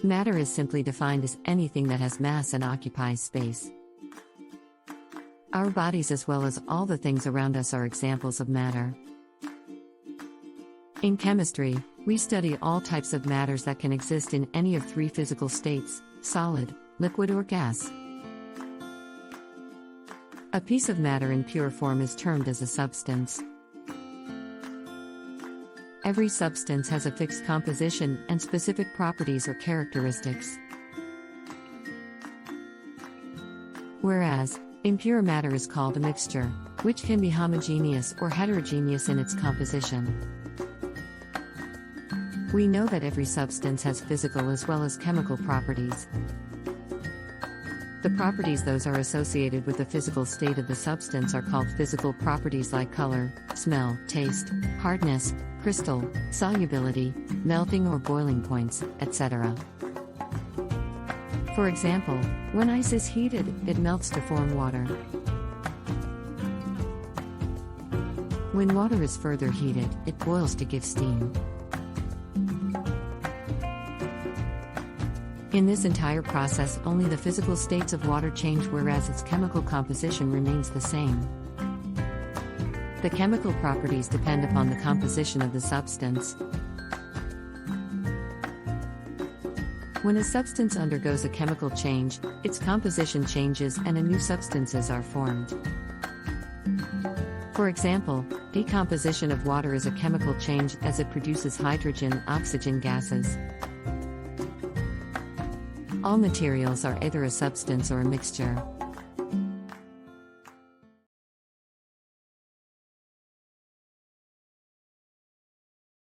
Matter is simply defined as anything that has mass and occupies space. Our bodies, as well as all the things around us, are examples of matter. In chemistry, we study all types of matters that can exist in any of three physical states: solid, liquid, or gas. A piece of matter in pure form is termed as a substance. Every substance has a fixed composition and specific properties or characteristics. Whereas, impure matter is called a mixture, which can be homogeneous or heterogeneous in its composition. We know that every substance has physical as well as chemical properties. The properties those are associated with the physical state of the substance are called physical properties, like color, smell, taste, hardness, crystal, solubility, melting or boiling points, etc. For example, when ice is heated, it melts to form water. When water is further heated, it boils to give steam. In this entire process, only the physical states of water change, whereas its chemical composition remains the same. The chemical properties depend upon the composition of the substance. When a substance undergoes a chemical change, its composition changes and new substances are formed. For example, decomposition of water is a chemical change as it produces hydrogen-oxygen gases. All materials are either a substance or a mixture.